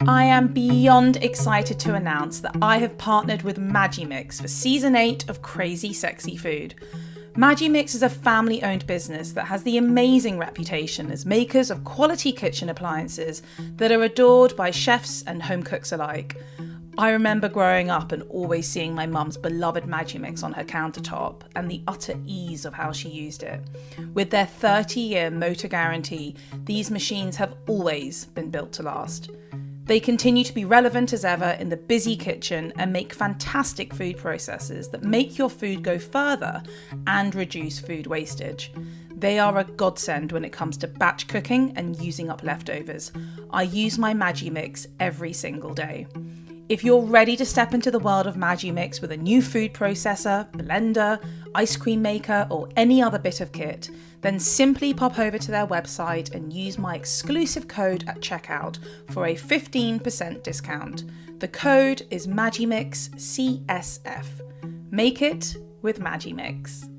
I am beyond excited to announce that I have partnered with Magimix for Season 8 of Crazy Sexy Food. Magimix is a family-owned business that has the amazing reputation as makers of quality kitchen appliances that are adored by chefs and home cooks alike. I remember growing up and always seeing my mum's beloved Magimix on her countertop and the utter ease of how she used it. With their 30-year motor guarantee, these machines have always been built to last. They continue to be relevant as ever in the busy kitchen and make fantastic food processors that make your food go further and reduce food wastage. They are a godsend when it comes to batch cooking and using up leftovers. I use my Magimix every single day. If you're ready to step into the world of Magimix with a new food processor, blender, ice cream maker, or any other bit of kit, then simply pop over to their website and use my exclusive code at checkout for a 15% discount. The code is MagimixCSF. Make it with Magimix.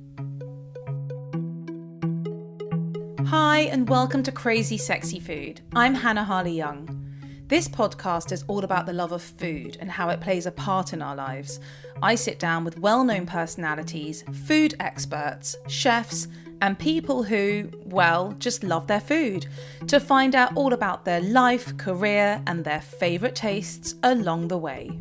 Hi, and welcome to Crazy Sexy Food. I'm Hannah Harley-Young. This podcast is all about the love of food and how it plays a part in our lives. I sit down with well-known personalities, food experts, chefs, and people who, well, just love their food, to find out all about their life, career, and their favourite tastes along the way.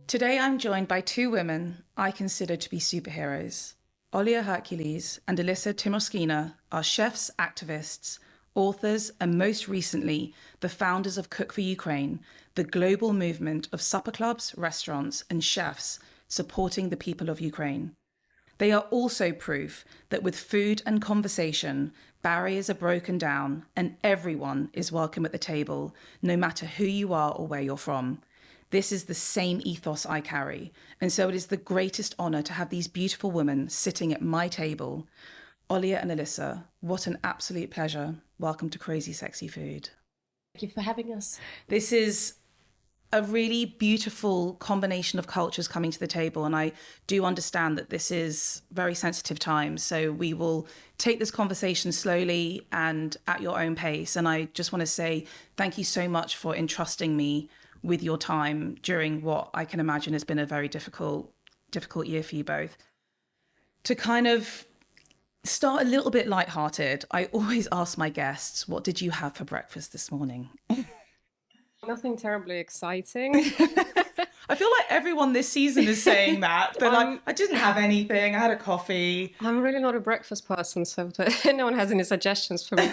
Today I'm joined by two women I consider to be superheroes. Olia Hercules and Alissa Timoshkina are chefs, activists, authors, and most recently, the founders of Cook for Ukraine, the global movement of supper clubs, restaurants, and chefs supporting the people of Ukraine. They are also proof that with food and conversation, barriers are broken down and everyone is welcome at the table, no matter who you are or where you're from. This is the same ethos I carry, and so it is the greatest honour to have these beautiful women sitting at my table. Olia and Alissa, what an absolute pleasure. Welcome to Crazy Sexy Food. Thank you for having us. This is a really beautiful combination of cultures coming to the table, and I do understand that this is very sensitive times, so we will take this conversation slowly and at your own pace. And I just want to say thank you so much for entrusting me with your time during what I can imagine has been a very difficult year for you both. To kind of start a little bit lighthearted, I always ask my guests, what did you have for breakfast this morning? Nothing terribly exciting. I feel like everyone this season is saying that. They're like, I didn't have anything, I had a coffee. I'm really not a breakfast person, so if anyone has any suggestions for me,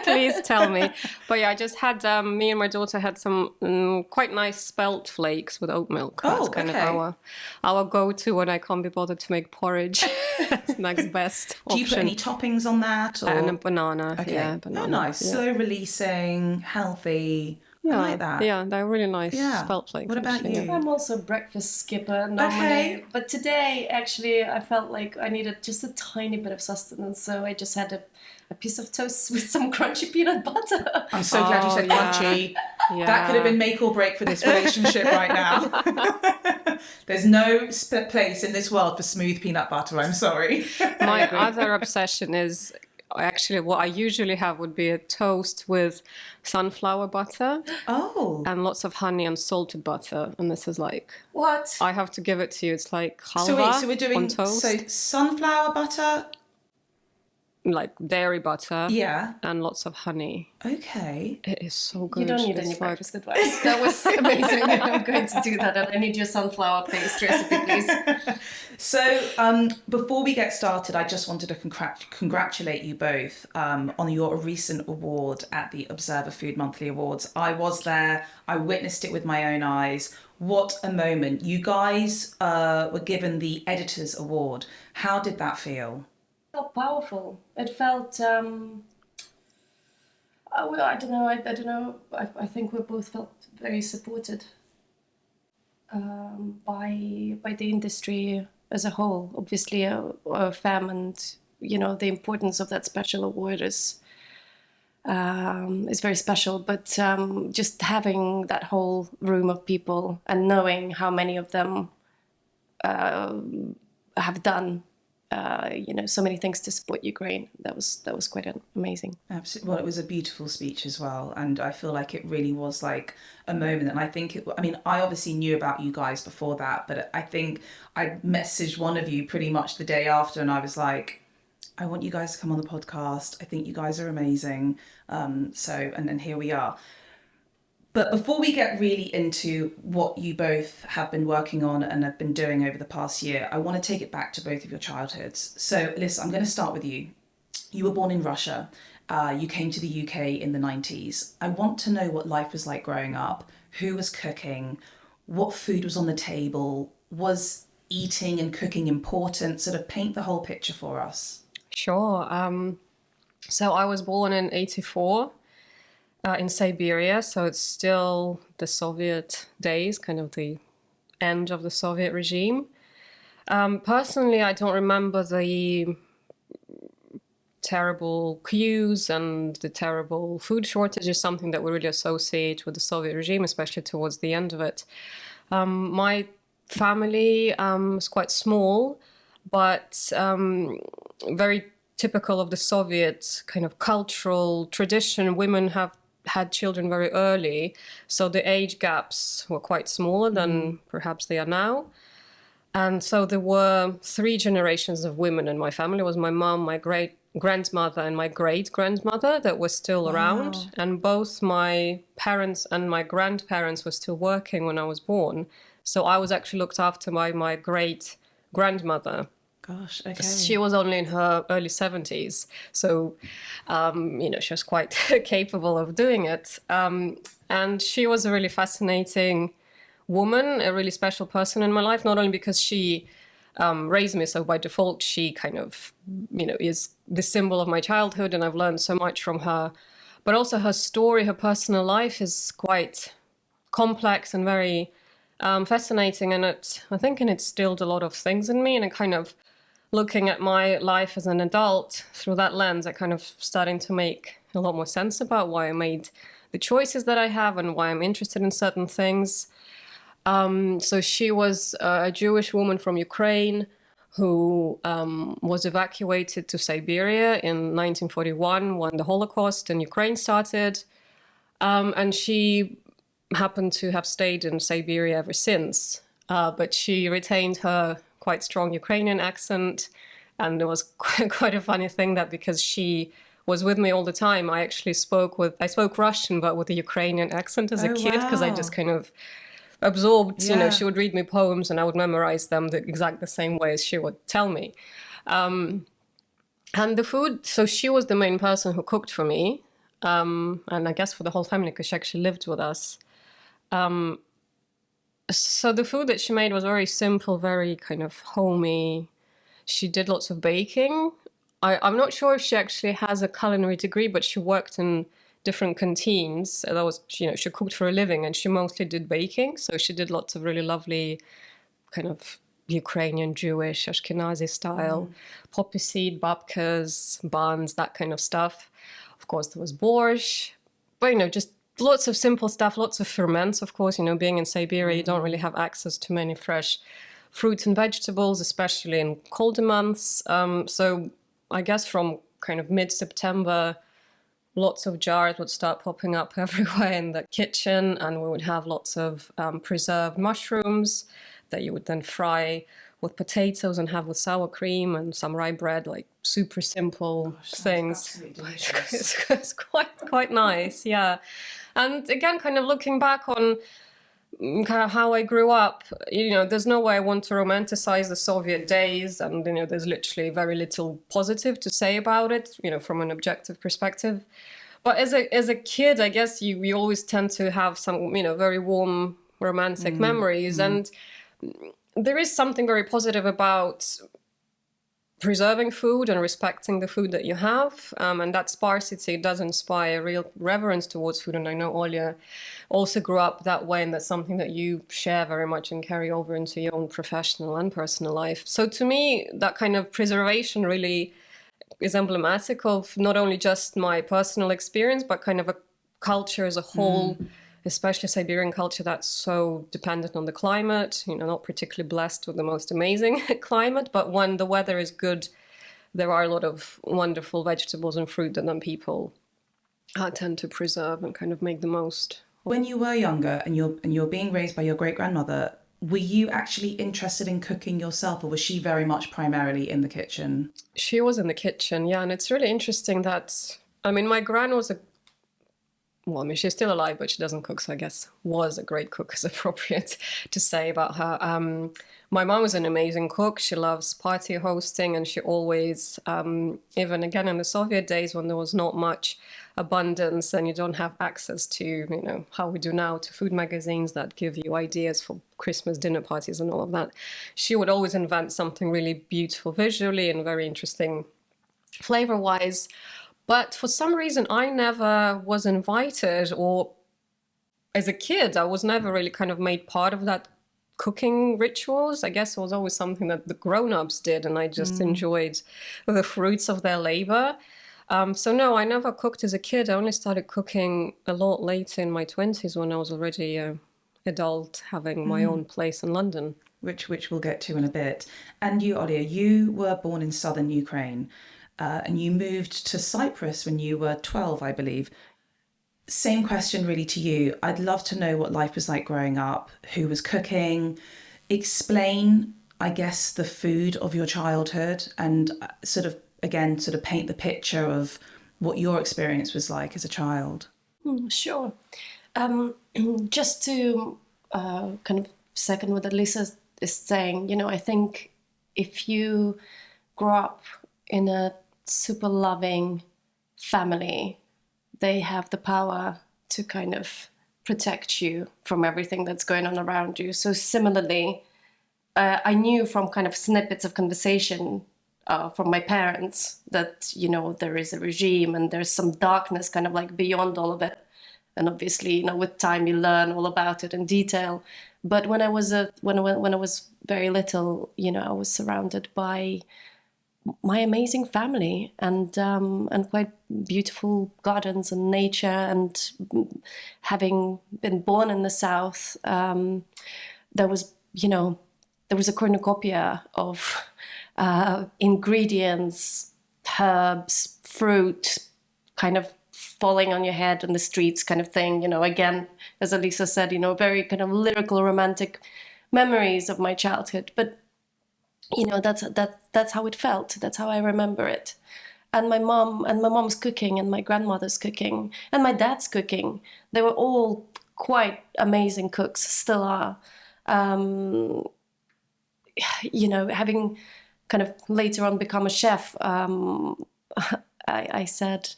please tell me. But yeah, I just had, me and my daughter had some quite nice spelt flakes with oat milk. That's kind of our go-to when I can't be bothered to make porridge. That's next best option. Do you put any toppings on that? Or? And a banana. Okay. Yeah, banana. Oh, nice. Yeah. Slow releasing, healthy. Yeah, I like that. Yeah, they're really nice spelt flakes. What about you? I'm also a breakfast skipper normally. Okay. But today, actually, I felt like I needed just a tiny bit of sustenance. So I just had a piece of toast with some crunchy peanut butter. I'm so glad you said crunchy. Yeah. That could have been make or break for this relationship right now. There's no place in this world for smooth peanut butter. I'm sorry. My other obsession is... Actually, what I usually have would be a toast with sunflower butter. Oh. And lots of honey and salted butter. And this is like... What? I have to give it to you. It's like halva so we're doing on toast. So sunflower butter? Like dairy butter. Yeah. And lots of honey. Okay. It is so good. You don't need any breakfast advice. That was amazing. I'm going to do that. And I need your sunflower paste recipe, please. So before we get started, I just wanted to congratulate you both on your recent award at the Observer Food Monthly Awards. I was there. I witnessed it with my own eyes. What a moment. You guys were given the Editor's Award. How did that feel? It felt powerful. It felt... I don't know. I think we both felt very supported by the industry as a whole. Obviously, FEM and the importance of that special award is very special. But just having that whole room of people and knowing how many of them have done so many things to support Ukraine. That was quite amazing. Absolutely. Well, it was a beautiful speech as well, and I feel like it really was like a moment. And I think I obviously knew about you guys before that, but I think I messaged one of you pretty much the day after, and I was like, I want you guys to come on the podcast. I think you guys are amazing. And then here we are. But before we get really into what you both have been working on and have been doing over the past year, I want to take it back to both of your childhoods. So, Alissa, I'm going to start with you. You were born in Russia. You came to the UK in the 90s. I want to know what life was like growing up. Who was cooking? What food was on the table? Was eating and cooking important? Sort of paint the whole picture for us. Sure. So I was born in 1984 in Siberia. So it's still the Soviet days, kind of the end of the Soviet regime. Personally, I don't remember the terrible queues and the terrible food shortages, something that we really associate with the Soviet regime, especially towards the end of it. My family was quite small, but very typical of the Soviet kind of cultural tradition. Women have had children very early, so the age gaps were quite smaller than perhaps they are now. And so there were 3 generations of women in my family. It was my mom, my great-grandmother, and my great-grandmother that were still around. And both my parents and my grandparents were still working when I was born. So I was actually looked after by my great-grandmother. Gosh, okay. She was only in her early 70s. So, she was quite capable of doing it. And she was a really fascinating woman, a really special person in my life, not only because she raised me, so by default she kind of, is the symbol of my childhood and I've learned so much from her, but also her story, her personal life is quite complex and very fascinating, and I think it instilled a lot of things in me, and it kind of looking at my life as an adult through that lens, I kind of starting to make a lot more sense about why I made the choices that I have and why I'm interested in certain things. So she was a Jewish woman from Ukraine who was evacuated to Siberia in 1941 when the Holocaust in Ukraine started. And she happened to have stayed in Siberia ever since. But she retained her quite strong Ukrainian accent. And it was quite a funny thing that because she was with me all the time, I actually spoke Russian, but with a Ukrainian accent as a kid, because I just kind of absorbed, she would read me poems and I would memorize them the same way as she would tell me. And the food, so she was the main person who cooked for me. And I guess for the whole family, because she actually lived with us. So the food that she made was very simple, very kind of homey. She did lots of baking. I'm not sure if she actually has a culinary degree, but she worked in different canteens. That was, she cooked for a living and she mostly did baking. So she did lots of really lovely kind of Ukrainian, Jewish, Ashkenazi style, poppy seed, babkas, buns, that kind of stuff. Of course, there was borscht, but, just lots of simple stuff, lots of ferments, of course. Being in Siberia, you don't really have access to many fresh fruits and vegetables, especially in colder months. So I guess from kind of mid-September, lots of jars would start popping up everywhere in the kitchen, and we would have lots of preserved mushrooms that you would then fry with potatoes and have with sour cream and some rye bread, like super simple things. It's quite nice, yeah. And again, kind of looking back on kind of how I grew up, there's no way I want to romanticize the Soviet days, and there's literally very little positive to say about it, from an objective perspective. But as a kid, I guess you always tend to have some, very warm romantic memories, and there is something very positive about preserving food and respecting the food that you have, and that sparsity does inspire real reverence towards food. And I know Olia also grew up that way, and that's something that you share very much and carry over into your own professional and personal life. So to me, that kind of preservation really is emblematic of not only just my personal experience, but kind of a culture as a whole especially Siberian culture that's so dependent on the climate, not particularly blessed with the most amazing climate. But when the weather is good, there are a lot of wonderful vegetables and fruit that then people tend to preserve and kind of make the most. When you were younger and you're being raised by your great-grandmother, were you actually interested in cooking yourself, or was she very much primarily in the kitchen? She was in the kitchen, yeah. And it's really interesting that, my gran was she's still alive, but she doesn't cook, so I guess was a great cook is appropriate to say about her. My mom was an amazing cook. She loves party hosting, and she always, even again in the Soviet days when there was not much abundance and you don't have access to, how we do now, to food magazines that give you ideas for Christmas dinner parties and all of that, she would always invent something really beautiful visually and very interesting flavor-wise. But for some reason, I never was invited, or as a kid, I was never really kind of made part of that cooking rituals. I guess it was always something that the grown-ups did, and I just enjoyed the fruits of their labor. So no, I never cooked as a kid. I only started cooking a lot later in my 20s when I was already an adult, having my own place in London. Which we'll get to in a bit. And you, Olia, you were born in southern Ukraine. And you moved to Cyprus when you were 12, I believe. Same question really to you. I'd love to know what life was like growing up, who was cooking. Explain, I guess, the food of your childhood, and sort of paint the picture of what your experience was like as a child. Sure. Just to kind of second what Alissa is saying, I think if you grow up in a super loving family, they have the power to kind of protect you from everything that's going on around you. So similarly, I knew from kind of snippets of conversation from my parents that, there is a regime and there's some darkness kind of like beyond all of it. And obviously, with time you learn all about it in detail. But when I was when I was very little, I was surrounded by my amazing family and quite beautiful gardens and nature. And having been born in the South, there was a cornucopia of ingredients, herbs, fruit, kind of falling on your head on the streets kind of thing. Again, as Alissa said, very kind of lyrical, romantic memories of my childhood. But that's how it felt. That's how I remember it. And my mom's cooking, and my grandmother's cooking, and my dad's cooking. They were all quite amazing cooks, still are. Having kind of later on become a chef, I said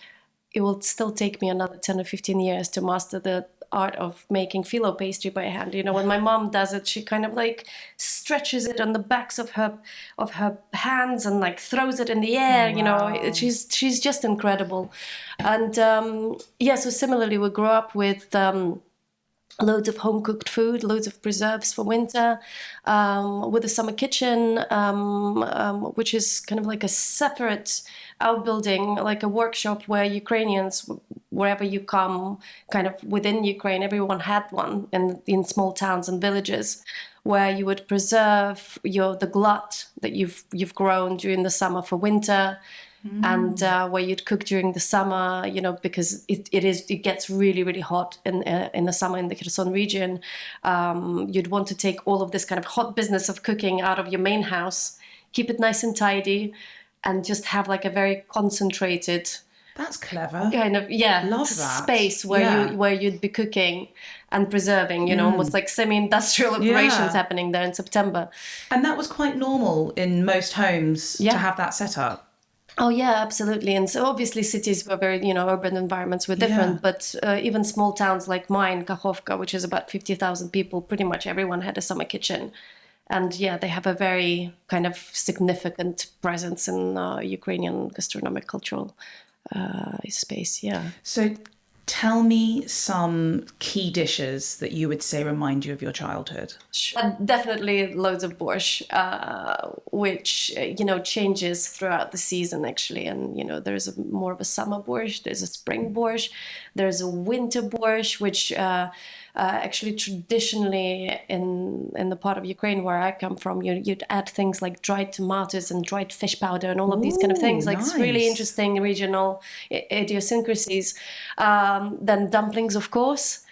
it will still take me another 10 or 15 years to master the art of making phyllo pastry by hand. When my mom does it, she kind of like stretches it on the backs of her hands and like throws it in the air. Wow. She's just incredible. And so similarly, we grew up with loads of home cooked food, loads of preserves for winter, with a summer kitchen, which is kind of like a separate outbuilding, like a workshop where Ukrainians, wherever you come, kind of within Ukraine, everyone had one in small towns and villages, where you would preserve the glut that you've grown during the summer for winter. And where you'd cook during the summer, because it gets really, really hot in the summer in the Kherson region. You'd want to take all of this kind of hot business of cooking out of your main house, keep it nice and tidy, and just have like a very concentrated. That's clever. Kind of Love that. Space where you'd be cooking and preserving, almost like semi-industrial operations happening there in September. And that was quite normal in most homes to have that set up. Oh, yeah, absolutely. And so obviously cities were very, urban environments were different, but even small towns like mine, Kakhovka, which is about 50,000 people, pretty much everyone had a summer kitchen. And they have a very kind of significant presence in Ukrainian gastronomic cultural space, yeah. So tell me some key dishes that you would say remind you of your childhood. Definitely loads of borscht, which changes throughout the season actually. And there's more of a summer borscht, there's a spring borscht, there's a winter borscht, which actually traditionally in the part of Ukraine where I come from, you'd add things like dried tomatoes and dried fish powder and all of these kind of things. Like nice. It's really interesting regional idiosyncrasies. Then dumplings, of course,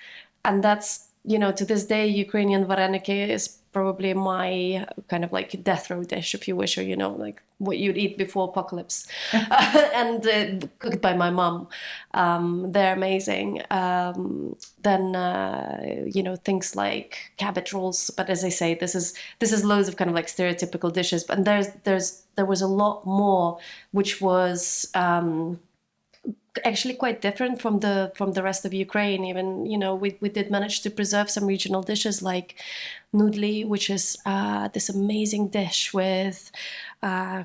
and that's to this day, Ukrainian vareniki is probably my kind of like death row dish, if you wish, or like what you'd eat before apocalypse, and cooked by my mum. They're amazing. Then things like cabbage rolls. But as I say, this is loads of kind of like stereotypical dishes. But there was a lot more, which was actually quite different from the rest of Ukraine. Even we did manage to preserve some regional dishes like noodli, which is this amazing dish with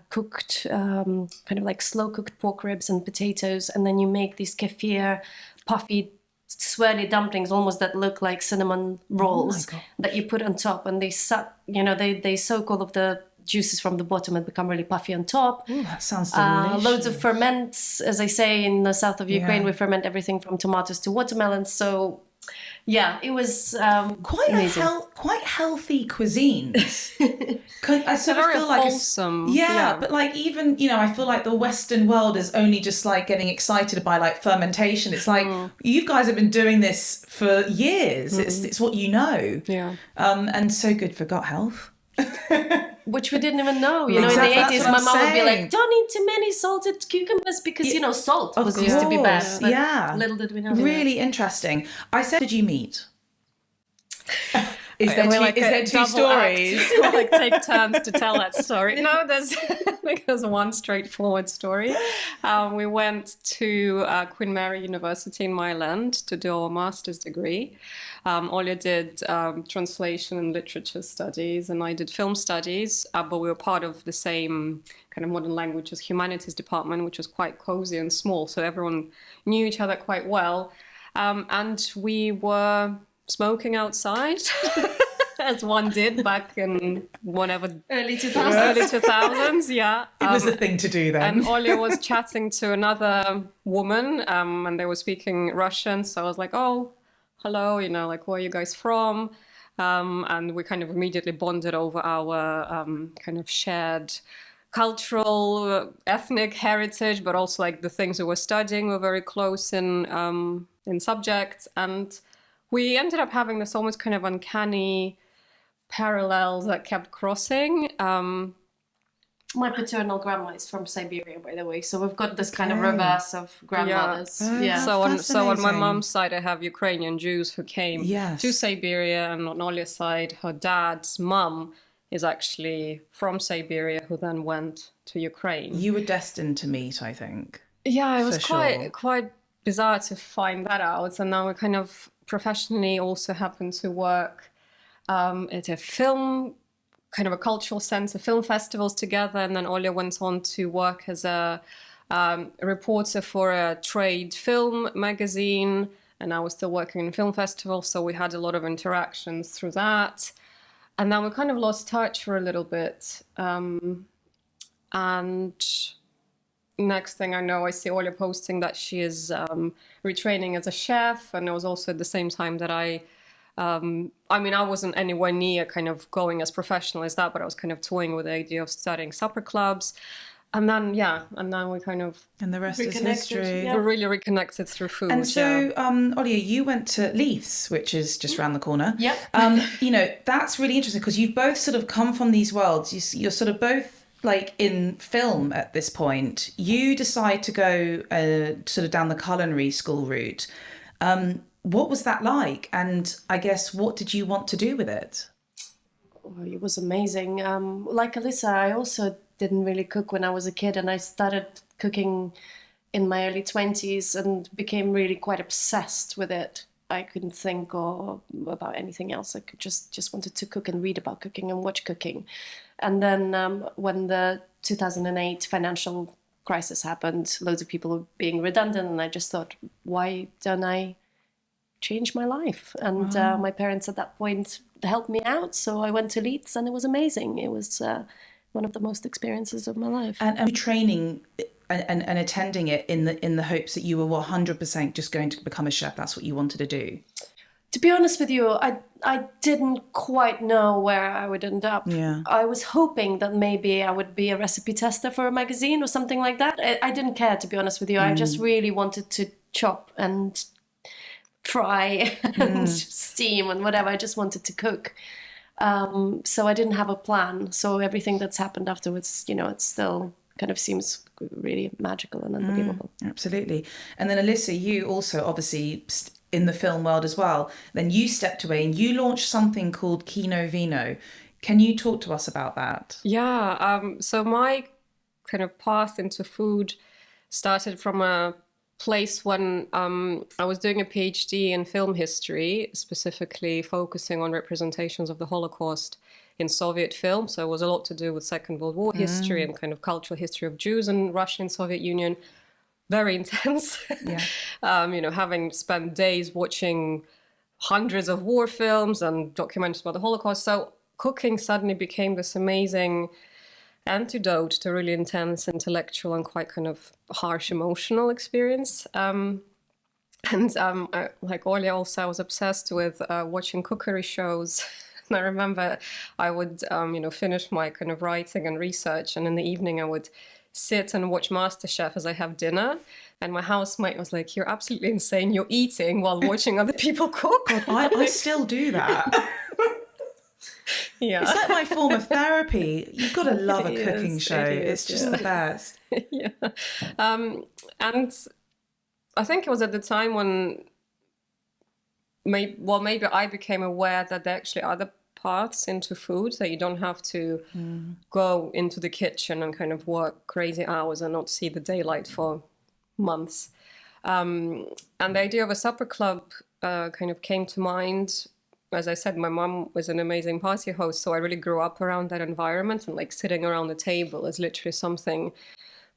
cooked kind of like slow cooked pork ribs and potatoes, and then you make these kefir puffy swirly dumplings almost that look like cinnamon rolls that you put on top, and they soak all of the juices from the bottom and become really puffy on top. Ooh, that sounds delicious. Loads of ferments. As I say, in the south of Ukraine, we ferment everything from tomatoes to watermelons. So, yeah, it was quite amazing. Quite healthy cuisines. I sort of feel like wholesome. But like even I feel like the Western world is only just like getting excited by like fermentation. It's like you guys have been doing this for years. It's what you know. Yeah. And so good for gut health. Which we didn't even know. In Exactly, the 80s, my mom would be like, don't eat too many salted cucumbers because, salt was used to be bad. But little did we know. Really interesting. I said, did you meet? Is there two stories? We'll like take turns to tell that story. No, there's one straightforward story. We went to Queen Mary University in Mailand to do our master's degree. Olia did translation and literature studies, and I did film studies, but we were part of the same kind of modern languages humanities department, which was quite cozy and small, so everyone knew each other quite well. And we were smoking outside, as one did back in whatever early 2000s. Yeah. It was the thing to do then. And Olia was chatting to another woman, and they were speaking Russian. So I was like, "Oh, hello, like where are you guys from?" And we kind of immediately bonded over our kind of shared cultural, ethnic heritage, but also like the things we were studying were very close in subjects. And we ended up having this almost kind of uncanny parallels that kept crossing. My paternal grandma is from Siberia, by the way, so we've got this kind of reverse of grandmothers. Yeah. So on my mom's side, I have Ukrainian Jews who came to Siberia, and on Olia's side, her dad's mum is actually from Siberia, who then went to Ukraine. You were destined to meet, I think. Yeah, it was quite bizarre to find that out, and now we kind of professionally also happen to work at a film, kind of a cultural center, film festivals together. And then Olia went on to work as a reporter for a trade film magazine, and I was still working in film festivals, so we had a lot of interactions through that. And then we kind of lost touch for a little bit. And next thing I know, I see Olia posting that she is retraining as a chef, and it was also at the same time that I wasn't anywhere near kind of going as professional as that, but I was kind of toying with the idea of starting supper clubs. And then we kind of... And the rest is history. We're really reconnected through food. And so, Olia, you went to Leiths, which is just around the corner. Yep. That's really interesting because you've both sort of come from these worlds. You're sort of both like in film at this point. You decide to go sort of down the culinary school route. What was that like? And I guess, what did you want to do with it? Well, it was amazing. Like Alissa, I also didn't really cook when I was a kid, and I started cooking in my early 20s and became really quite obsessed with it. I couldn't think about anything else. I could just wanted to cook and read about cooking and watch cooking. And then when the 2008 financial crisis happened, loads of people were being redundant, and I just thought, why don't I change my life? And my parents at that point helped me out, so I went to Leeds, and it was amazing. It was one of the most experiences of my life. And training and attending it in the hopes that you were 100% just going to become a chef. That's what you wanted to do. To be honest with you, I didn't quite know where I would end up. Yeah. I was hoping that maybe I would be a recipe tester for a magazine or something like that. I didn't care, to be honest with you. I just really wanted to chop and fry and steam and whatever. I just wanted to cook. So I didn't have a plan. So everything that's happened afterwards, you know, it still kind of seems really magical and unbelievable. Absolutely. And then Alissa, you also obviously in the film world as well, then you stepped away and you launched something called Kino Vino. Can you talk to us about that? Yeah, so my kind of path into food started from a place when I was doing a PhD in film history, specifically focusing on representations of the Holocaust in Soviet film. So it was a lot to do with Second World War history and kind of cultural history of Jews in Russia and Soviet Union. Very intense. Yeah. You know, having spent days watching hundreds of war films and documentaries about the Holocaust. So cooking suddenly became this amazing antidote to really intense intellectual and quite kind of harsh emotional experience. Like Olia also, I was obsessed with watching cookery shows. And I remember I would, finish my kind of writing and research, and in the evening I would sit and watch MasterChef as I have dinner. And my housemate was like, "You're absolutely insane. You're eating while watching other people cook." I still do that. Yeah. It's like my form of therapy. You've got to love a cooking show. It's just the best. Yeah. And I think it was at the time when maybe I became aware that there actually are other paths into food, that you don't have to go into the kitchen and kind of work crazy hours and not see the daylight for months. And the idea of a supper club kind of came to mind. As I said, my mom was an amazing party host, so I really grew up around that environment, and like sitting around the table is literally something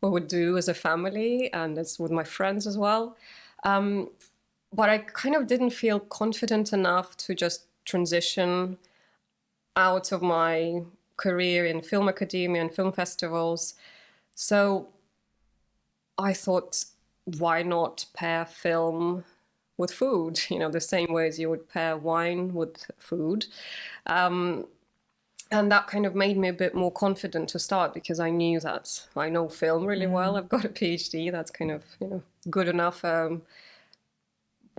we would do as a family, and it's with my friends as well. But I kind of didn't feel confident enough to just transition out of my career in film academia and film festivals. So I thought, why not pair film with food, you know, the same way as you would pair wine with food. And that kind of made me a bit more confident to start, because I knew that I know film really well. I've got a PhD. That's kind of, good enough,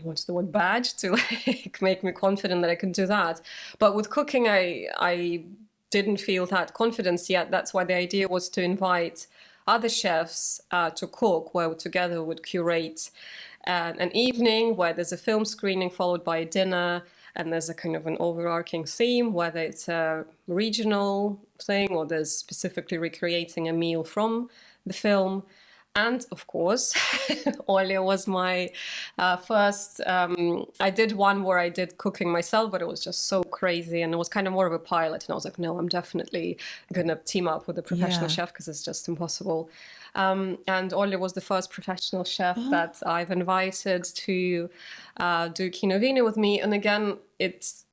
what's the word, badge to like make me confident that I can do that. But with cooking, I didn't feel that confidence yet. That's why the idea was to invite other chefs to cook, where we together would curate an evening where there's a film screening followed by a dinner, and there's a kind of an overarching theme, whether it's a regional thing or there's specifically recreating a meal from the film. And of course, Olia was my first. I did one where I did cooking myself, but it was just so crazy, and it was kind of more of a pilot. And I was like, no, I'm definitely going to team up with a professional chef, because it's just impossible. And Olia was the first professional chef that I've invited to do Kino Vino with me. And again, it's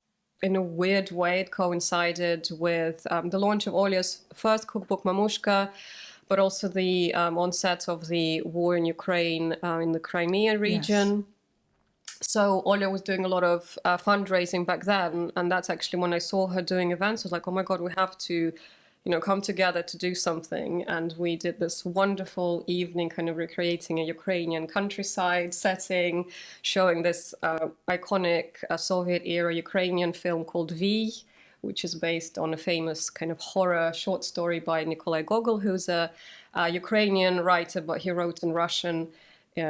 in a weird way, it coincided with the launch of Olia's first cookbook, Mamushka, but also the onset of the war in Ukraine in the Crimea region. Yes. So Olia was doing a lot of fundraising back then, and that's actually when I saw her doing events. I was like, oh my God, we have to, come together to do something. And we did this wonderful evening, kind of recreating a Ukrainian countryside setting, showing this iconic Soviet-era Ukrainian film called V, which is based on a famous kind of horror short story by Nikolai Gogol, who's a Ukrainian writer, but he wrote in Russian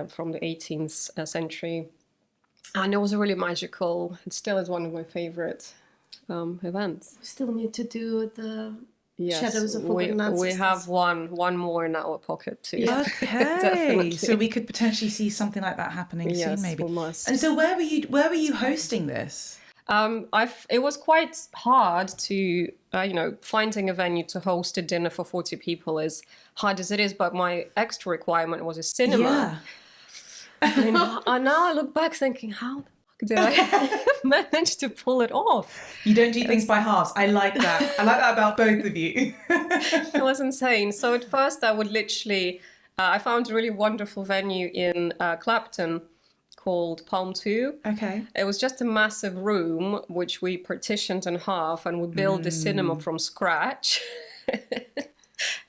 from the 18th century. And it was really magical. It still is one of my favorite events. We still need to do the Shadows of Forgotten Ancestors. We have one more in our pocket too. Yeah. Okay, so we could potentially see something like that happening soon, maybe. We must. And so, where were you hosting this? It was quite hard to, finding a venue to host a dinner for 40 people, as hard as it is. But my extra requirement was a cinema. And now I look back thinking, how the fuck did I manage to pull it off? You don't do things by halves. I like that. I like that about both of you. It was insane. So at first I would literally, I found a really wonderful venue in Clapton called Palm 2. Okay. It was just a massive room which we partitioned in half, and we built the cinema from scratch.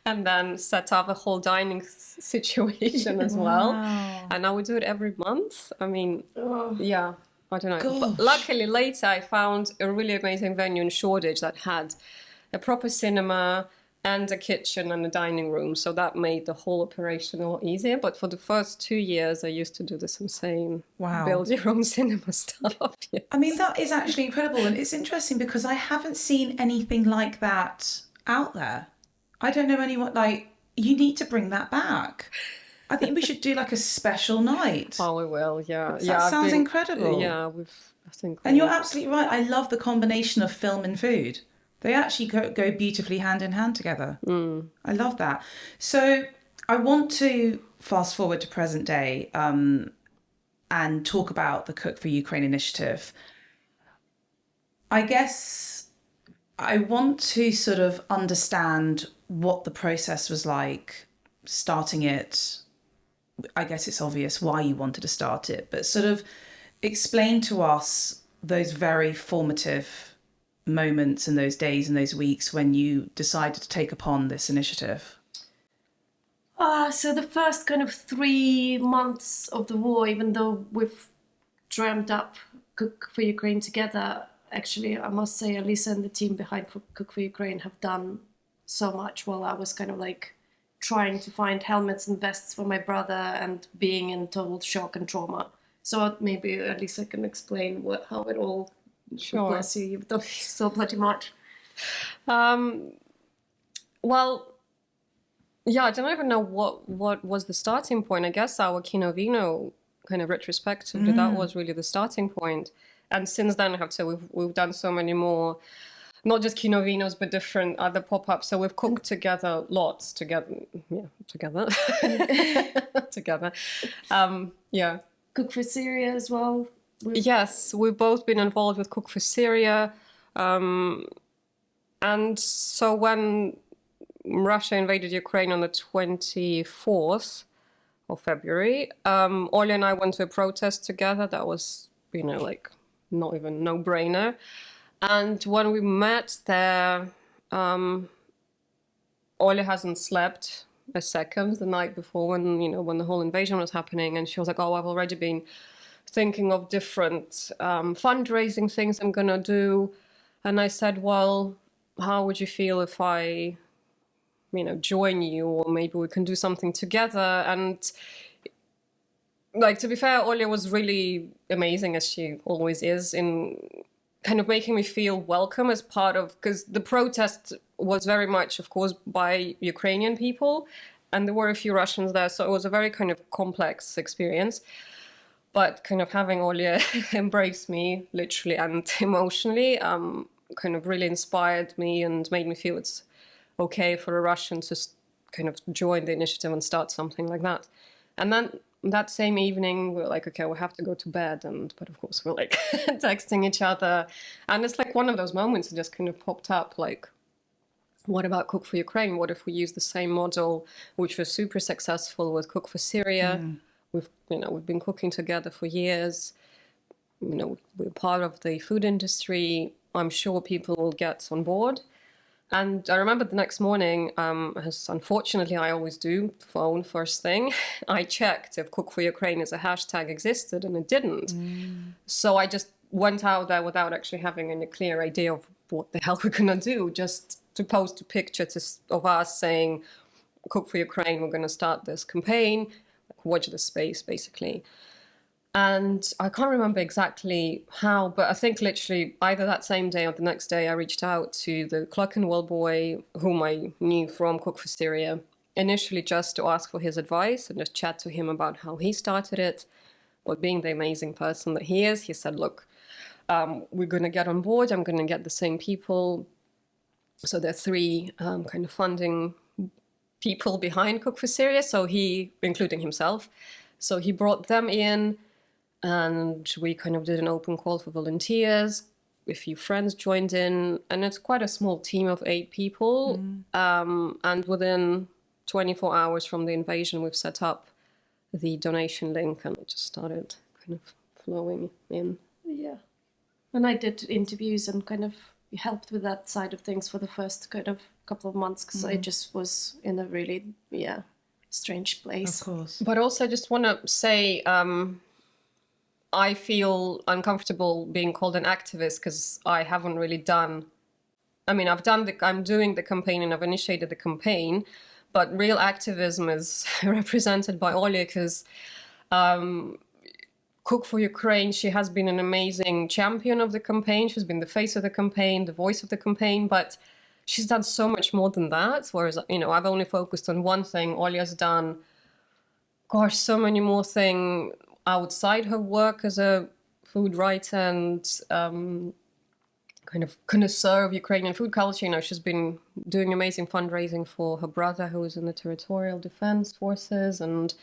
And then set up a whole dining situation as well. And now we do it every month. I mean, yeah, I don't know. But luckily later I found a really amazing venue in Shoreditch that had a proper cinema and a kitchen and a dining room. So that made the whole operation a lot easier. But for the first 2 years, I used to do this insane build your own cinema stuff. Yes. I mean, that is actually incredible. And it's interesting because I haven't seen anything like that out there. I don't know anyone, you need to bring that back. I think we should do like a special night. Oh, we will, yeah. That sounds incredible. Yeah, And you're absolutely right. I love the combination of film and food. They actually go beautifully hand in hand together. I love that. So I want to fast forward to present day and talk about the Cook for Ukraine initiative. I guess I want to sort of understand what the process was like starting it. I guess it's obvious why you wanted to start it, but sort of explain to us those very formative moments and those days and those weeks when you decided to take upon this initiative. So the first kind of 3 months of the war, even though we've dreamt up Cook for Ukraine together, actually, I must say, Alissa and the team behind Cook for Ukraine have done so much while I was kind of like trying to find helmets and vests for my brother and being in total shock and trauma. So maybe at least I can explain how it all. Sure. Bless you, you've done so bloody much. Well, yeah, I don't even know what was the starting point. I guess our Kinovino kind of retrospectively, that was really the starting point. And since then, I have to say, we've done so many more, not just Kinovinos, but different other pop-ups. So we've cooked together lots together. Together. Yeah. Cook for Syria as well. Yes, we've both been involved with Cook for Syria. And so when Russia invaded Ukraine on the 24th of February, Olia and I went to a protest together. That was, not even no-brainer. And when we met there, Olia hasn't slept a second the night before when the whole invasion was happening. And she was like, oh, I've already been thinking of different fundraising things I'm going to do. And I said, well, how would you feel if I, join you, or maybe we can do something together? And to be fair, Olia was really amazing, as she always is, in kind of making me feel welcome as part of, because the protest was very much, of course, by Ukrainian people, and there were a few Russians there, so it was a very kind of complex experience. But kind of having Olia embrace me literally and emotionally kind of really inspired me and made me feel it's okay for a Russian to kind of join the initiative and start something like that. And then that same evening, we were like, okay, we have to go to bed. But of course, we're like texting each other. And it's like one of those moments that just kind of popped up, like, what about Cook for Ukraine? What if we use the same model, which was super successful with Cook for Syria? We've been cooking together for years. We're part of the food industry. I'm sure people will get on board. And I remember the next morning, as unfortunately I always do, phone first thing, I checked if Cook for Ukraine as a hashtag existed, and it didn't. So I just went out there without actually having any clear idea of what the hell we're going to do, just to post a picture of us saying, Cook for Ukraine, we're going to start this campaign, watch the space, basically. And I can't remember exactly how, but I think literally either that same day or the next day, I reached out to the Clerkenwell boy, whom I knew from Cook for Syria, initially just to ask for his advice and just chat to him about how he started it. But being the amazing person that he is, he said, look, we're going to get on board. I'm going to get the same people. So there are three kind of funding people behind Cook for Syria. So he, including himself, so he brought them in, and we kind of did an open call for volunteers. A few friends joined in, and it's quite a small team of 8 people. And within 24 hours from the invasion, we've set up the donation link, and it just started kind of flowing in. Yeah. And I did interviews and kind of helped with that side of things for the first kind of couple of months, because I just was in a really, strange place. Of course. But also I just want to say, I feel uncomfortable being called an activist because I haven't really done, I'm doing the campaign and I've initiated the campaign, but real activism is represented by Olia, because Cook for Ukraine, she has been an amazing champion of the campaign. She's been the face of the campaign, the voice of the campaign, but she's done so much more than that. Whereas, I've only focused on one thing. Olia's done, so many more things outside her work as a food writer and kind of connoisseur of Ukrainian food culture. She's been doing amazing fundraising for her brother, who is in the territorial defense forces, and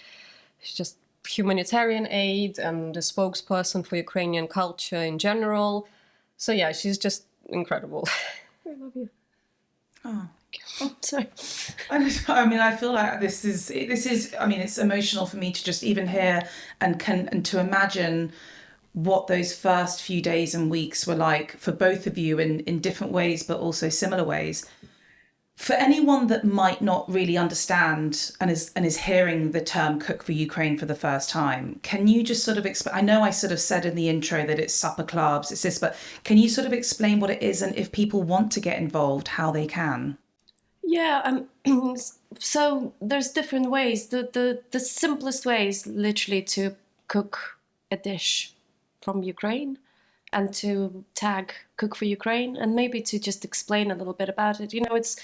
she's just humanitarian aid and a spokesperson for Ukrainian culture in general. So yeah, she's just incredible. I love you. Oh, sorry. I feel like this is, it's emotional for me to just even hear and to imagine what those first few days and weeks were like for both of you in different ways, but also similar ways. For anyone that might not really understand and is hearing the term Cook for Ukraine for the first time, can you just sort of explain? I know I sort of said in the intro that it's supper clubs, it's this, but can you sort of explain what it is, and if people want to get involved, how they can? Yeah, so there's different ways. The simplest way is literally to cook a dish from Ukraine and to tag Cook for Ukraine, and maybe to just explain a little bit about it. It's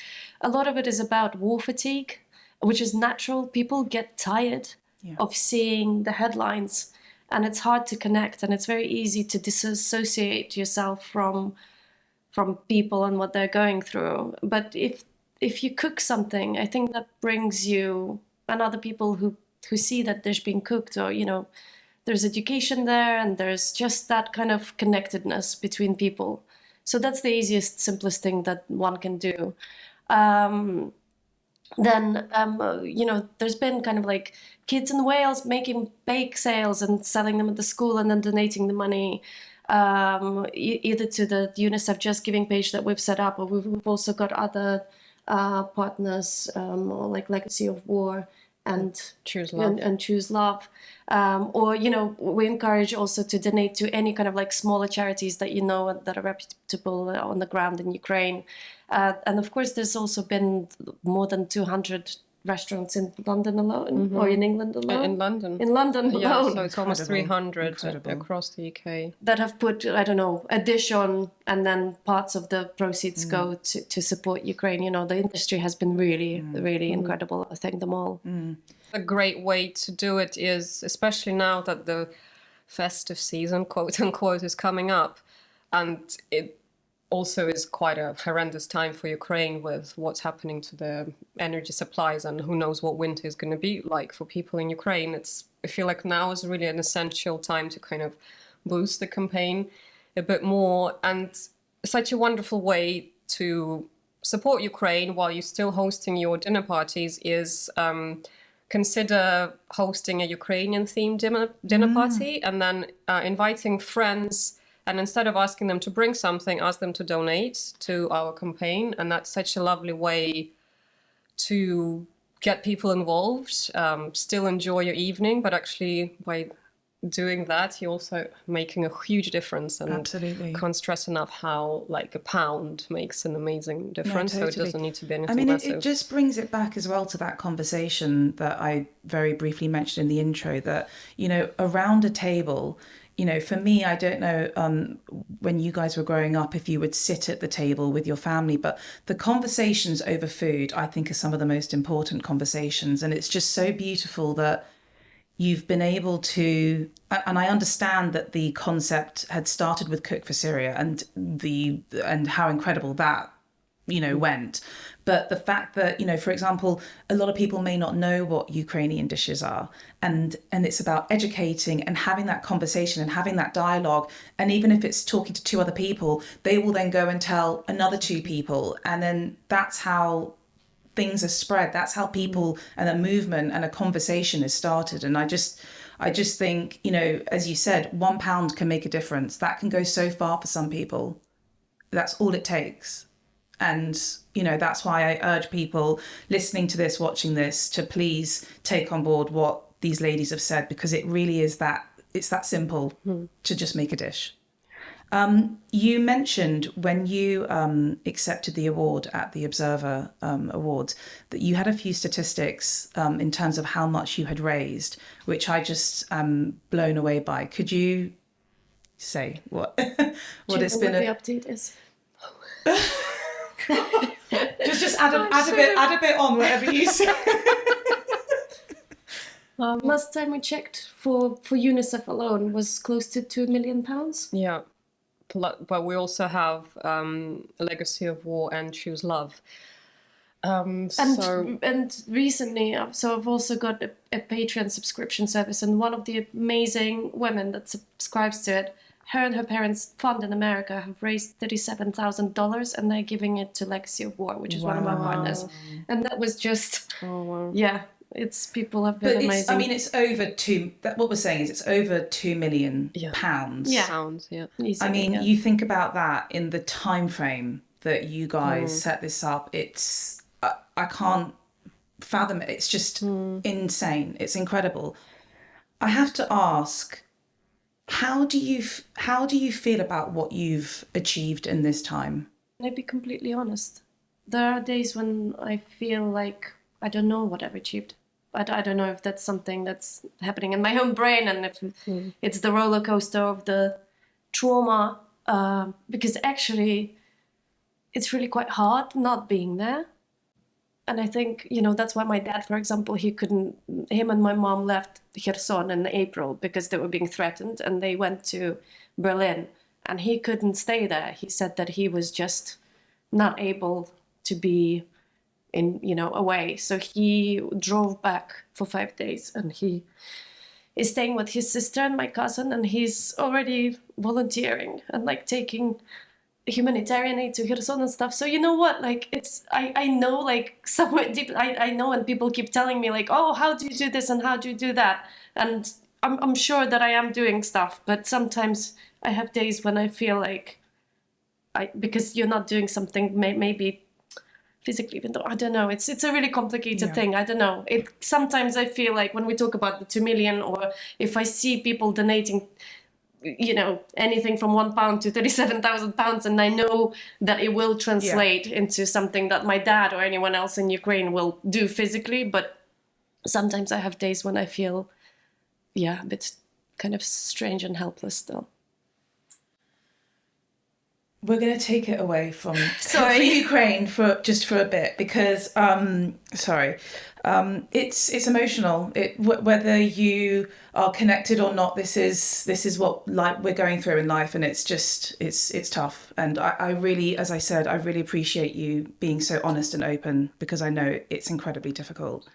a lot of it is about war fatigue, which is natural. People get tired of seeing the headlines, and it's hard to connect, and it's very easy to disassociate yourself from people and what they're going through. But if you cook something, I think that brings you and other people who see that dish being cooked, or there's education there, and there's just that kind of connectedness between people. So that's the easiest, simplest thing that one can do. Then, there's been kind of like kids in Wales making bake sales and selling them at the school, and then donating the money either to the UNICEF Just Giving page that we've set up, or we've also got other partners, like Legacy of War and Choose Love. And Choose Love. Or, we encourage also to donate to any kind of like smaller charities that that are reputable on the ground in Ukraine. And of course, there's also been more than 200 restaurants in London alone, or in England alone. In London. In London alone. Yeah, so it's almost 300 across the UK. That have put, a dish on, and then parts of the proceeds go to support Ukraine. The industry has been really, really incredible. I thank them all. A great way to do it is, especially now that the festive season, quote unquote, is coming up, and it also is quite a horrendous time for Ukraine with what's happening to the energy supplies, and who knows what winter is going to be like for people in Ukraine. I feel like now is really an essential time to kind of boost the campaign a bit more, and such a wonderful way to support Ukraine while you're still hosting your dinner parties is consider hosting a Ukrainian-themed dinner party, and then inviting friends. And instead of asking them to bring something, ask them to donate to our campaign. And that's such a lovely way to get people involved, still enjoy your evening, but actually by doing that, you're also making a huge difference. And Absolutely. Can't stress enough how like a pound makes an amazing difference. No, totally. So it doesn't need to be anything massive. It just brings it back as well to that conversation that I very briefly mentioned in the intro, that, around a table, for me, I don't know when you guys were growing up, if you would sit at the table with your family, but the conversations over food, I think, are some of the most important conversations. And it's just so beautiful that you've been able to, and I understand that the concept had started with Cook for Syria and how incredible that, went. But the fact that, for example, a lot of people may not know what Ukrainian dishes are. And it's about educating and having that conversation and having that dialogue. And even if it's talking to two other people, they will then go and tell another two people. And then that's how things are spread. That's how people and a movement and a conversation is started. And I just think, as you said, £1 can make a difference. That can go so far for some people. That's all it takes. And, that's why I urge people listening to this, watching this, to please take on board what these ladies have said, because it really is it's that simple to just make a dish. You mentioned when you accepted the award at the Observer Awards that you had a few statistics in terms of how much you had raised, which I just am blown away by. Could you say what it's been? The update is. just add a bit on whatever you say. Last time we checked for UNICEF alone was close to £2 million. Yeah, but we also have a Legacy of War and Choose Love. And recently, so I've also got a Patreon subscription service, and one of the amazing women that subscribes to it, her and her parents' fund in America have raised $37,000, and they're giving it to Legacy of War, which is one of our partners. And that was just, it's people have been amazing. It's over what we're saying is it's over £2 million. Pounds. Yeah. Pounds, yeah. Easily, you think about that in the time frame that you guys set this up. It's I can't fathom it. It's just insane. It's incredible. I have to ask, how do you feel about what you've achieved in this time? I'll be completely honest. There are days when I feel like I don't know what I've achieved. But I don't know if that's something that's happening in my own brain, and if it's the roller coaster of the trauma, because actually it's really quite hard not being there. And I think, that's why my dad, for example, him and my mom left Kherson in April because they were being threatened, and they went to Berlin, and he couldn't stay there. He said that he was just not able to be away. So he drove back for 5 days, and he is staying with his sister and my cousin, and he's already volunteering and taking humanitarian aid to Kherson and stuff. So you know what, I know, somewhere deep, I know, and people keep telling me oh, how do you do this and how do you do that? And I'm sure that I am doing stuff, but sometimes I have days when I feel because you're not doing something maybe physically, even though I don't know, it's a really complicated thing. I don't know. Sometimes I feel when we talk about the 2 million, or if I see people donating, anything from £1 to £37,000, and I know that it will translate into something that my dad or anyone else in Ukraine will do physically. But sometimes I have days when I feel, a bit kind of strange and helpless still. We're going to take it away from Ukraine for a bit, because it's emotional. Whether you are connected or not, this is what we're going through in life, and it's tough. And I really, as I said, I really appreciate you being so honest and open, because I know it's incredibly difficult.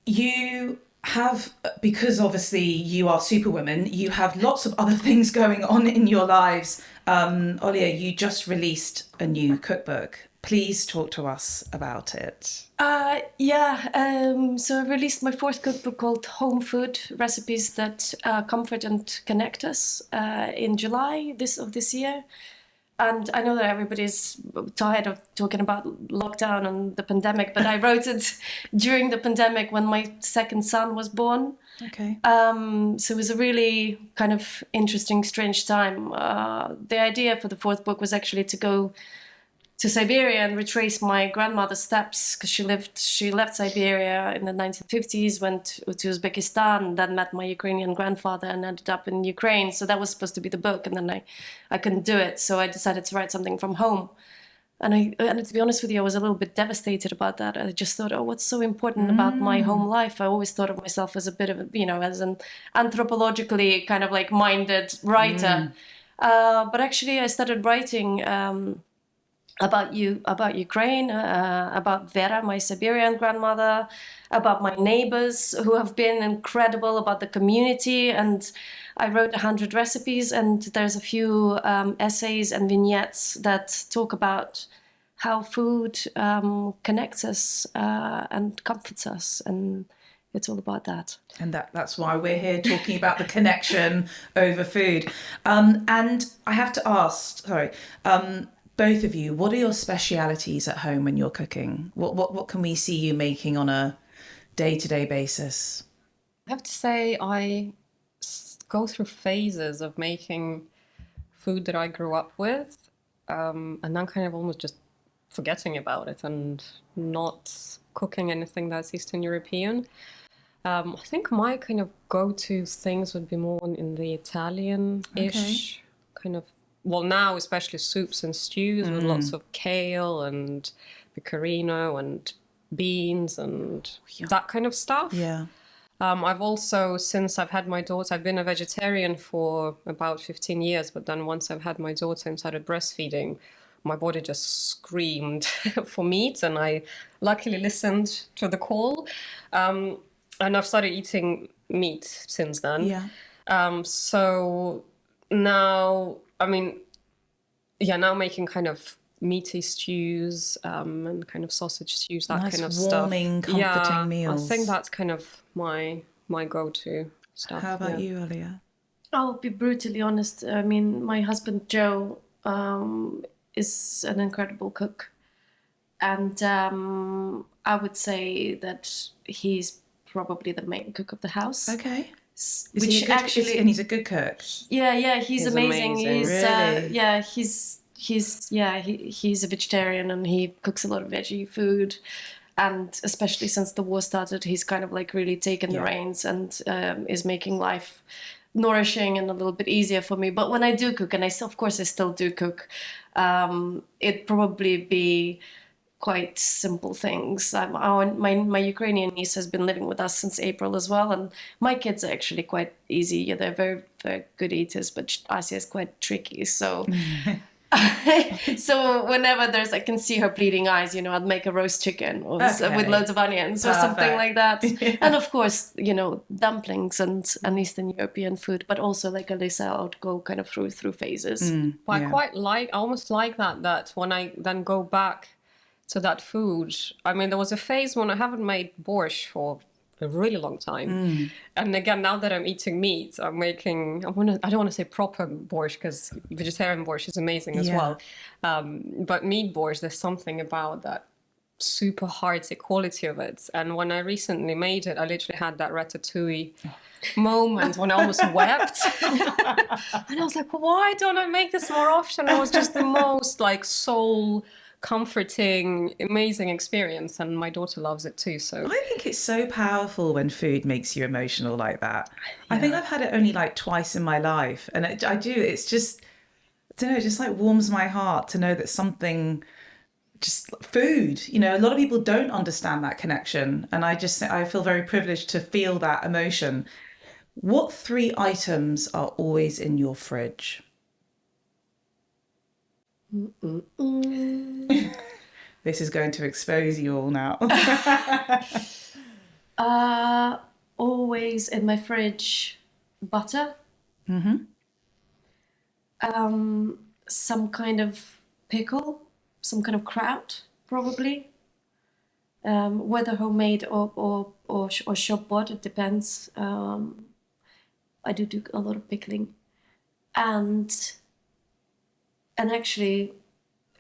You have, because obviously you are Superwoman, you have lots of other things going on in your lives. Olia, you just released a new cookbook. Please talk to us about it. So I released my 4th cookbook called Home Food Recipes That Comfort and Connect Us in July of this year. And I know that everybody's tired of talking about lockdown and the pandemic, but I wrote it during the pandemic when my 2nd son was born. Okay. So it was a really kind of interesting, strange time. The idea for the 4th book was actually to go to Siberia and retrace my grandmother's steps, because she left Siberia in the 1950s, went to Uzbekistan, then met my Ukrainian grandfather and ended up in Ukraine. So that was supposed to be the book, and then I couldn't do it. So I decided to write something from home. And to be honest with you, I was a little bit devastated about that. I just thought, oh, what's so important about my home life? I always thought of myself as a bit of, as an anthropologically kind of like minded writer. But actually, I started writing about Ukraine, about Vera, my Siberian grandmother, about my neighbors who have been incredible, about the community. And I wrote 100 recipes, and there's a few essays and vignettes that talk about how food connects us and comforts us. And it's all about that. And that's why we're here talking about the connection over food. And I have to ask, both of you, what are your specialities at home when you're cooking? What can we see you making on a day-to-day basis? I have to say I go through phases of making food that I grew up with, and then kind of almost just forgetting about it and not cooking anything that's Eastern European. I think my kind of go-to things would be more in the Italian-ish kind of, well, now especially soups and stews with lots of kale and pecorino and beans and that kind of stuff. Yeah. I've also, since I've had my daughter, I've been a vegetarian for about 15 years, but then once I've had my daughter and started breastfeeding, my body just screamed for meat, and I luckily listened to the call. And I've started eating meat since then. Yeah. So now, now making kind of meaty stews and kind of sausage stews, that nice, kind of stuff. Warming, comforting meals. I think that's kind of my go-to stuff. How about you, Olia? I'll be brutally honest. I mean, my husband Joe is an incredible cook, and I would say that he's probably the main cook of the house. Okay. And he's a good cook. Yeah, he's amazing. He's Really? He's a vegetarian, and he cooks a lot of veggie food. And especially since the war started, he's kind of like really taken the reins and is making life nourishing and a little bit easier for me. But when I do cook, and I still do cook, it'd probably be quite simple things. My Ukrainian niece has been living with us since April as well, and my kids are actually quite easy. Yeah, they're very, very good eaters, but Asia is quite tricky. So, so whenever I can see her bleeding eyes, I'd make a roast chicken with loads of onions or something like that. And of course, dumplings and Eastern European food, but also like Alissa, I would go kind of through phases. But I almost like that when I then go back to that food. I mean, there was a phase when I haven't made borscht for a really long time. And again, now that I'm eating meat, I'm making, I don't want to say proper borscht, because vegetarian borscht is amazing as well. But meat borscht, there's something about that super hearty quality of it. And when I recently made it, I literally had that ratatouille moment when I almost wept. And I was like, why don't I make this more often? It was just the most like soul comforting, amazing experience, and my daughter loves it too. So I think it's so powerful when food makes you emotional like that. I think I've had it only like twice in my life, and it's just, I don't know, it just like warms my heart to know that something, just food, a lot of people don't understand that connection, and I feel very privileged to feel that emotion. What 3 items are always in your fridge? This is going to expose you all now. Always in my fridge, butter. Some kind of pickle, some kind of kraut, probably. Whether homemade or shop bought, it depends. I do a lot of pickling, and actually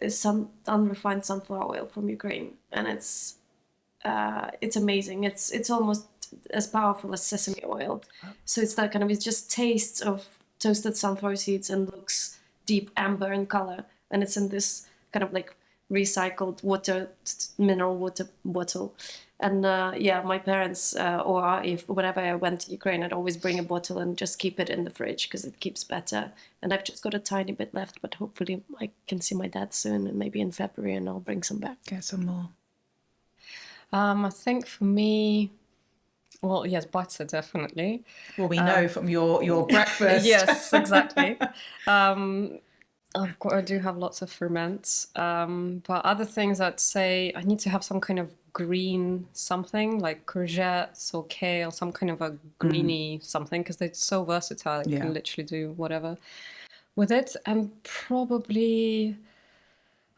some unrefined sunflower oil from Ukraine, and it's amazing. It's almost as powerful as sesame oil. So it's that kind of, it just tastes of toasted sunflower seeds and looks deep amber in color, and it's in this kind of like recycled water, mineral water bottle. And my parents, or if whenever I went to Ukraine, I'd always bring a bottle and just keep it in the fridge because it keeps better. And I've just got a tiny bit left, but hopefully I can see my dad soon, and maybe in February, and I'll bring some back. Get some more. I think for me, well, yes, butter, definitely. Well, we know from your breakfast. Yes, exactly. I do have lots of ferments, but other things I'd say I need to have some kind of green something like courgettes or kale, some kind of a greeny something, because they're so versatile. You can literally do whatever with it. And probably,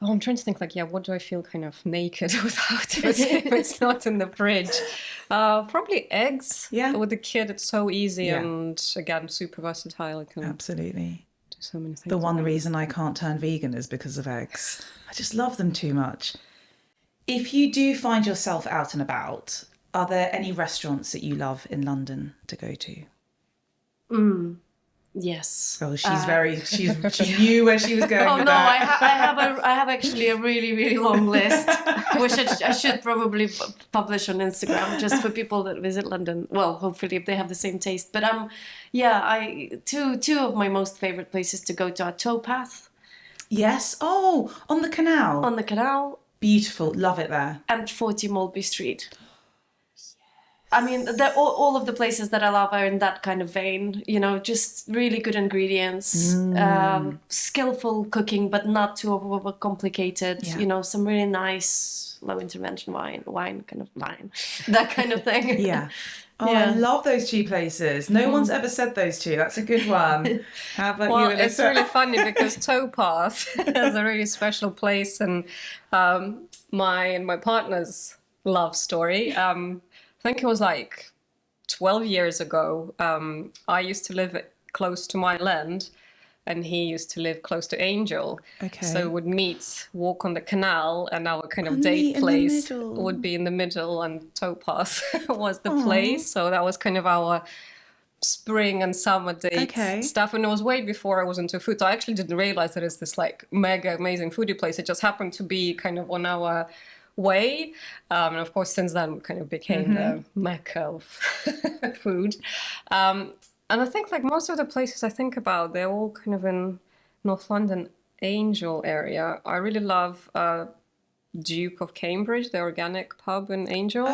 I'm trying to think like, what do I feel kind of naked without it if it's not in the fridge? Probably eggs. Yeah. With the kid, it's so easy and again, super versatile. Absolutely. So many things. The one reason I can't turn vegan is because of eggs. I just love them too much. If you do find yourself out and about, are there any restaurants that you love in London to go to? Yes. Oh, she knew where she was going. Oh with no, that. I have actually a really, really long list, which I should probably publish on Instagram just for people that visit London. Well, hopefully if they have the same taste. But two of my most favorite places to go to are Towpath. Yes. Oh, on the canal. On the canal. Beautiful. Love it there. And 40 Mulberry Street. I mean, all of the places that I love are in that kind of vein, just really good ingredients, skillful cooking, but not too over complicated, some really nice low intervention wine, that kind of thing. Yeah. Oh, I love those two places. No one's ever said those two. That's a good one. How about you, Alissa? It's really funny because Towpath is a really special place, and my partner's love story. I think it was like 12 years ago. I used to live close to Mile End, and he used to live close to Angel. Okay. So we would walk on the canal, and our kind of date place would be in the middle, and Towpath was the place. So that was kind of our spring and summer date stuff. And it was way before I was into food. So I actually didn't realize that it's this like mega amazing foodie place. It just happened to be kind of on our way, and of course since then we kind of became the mecca of food, and I think like most of the places I think about, they're all kind of in North London, Angel area. I really love Duke of Cambridge, the organic pub in Angel.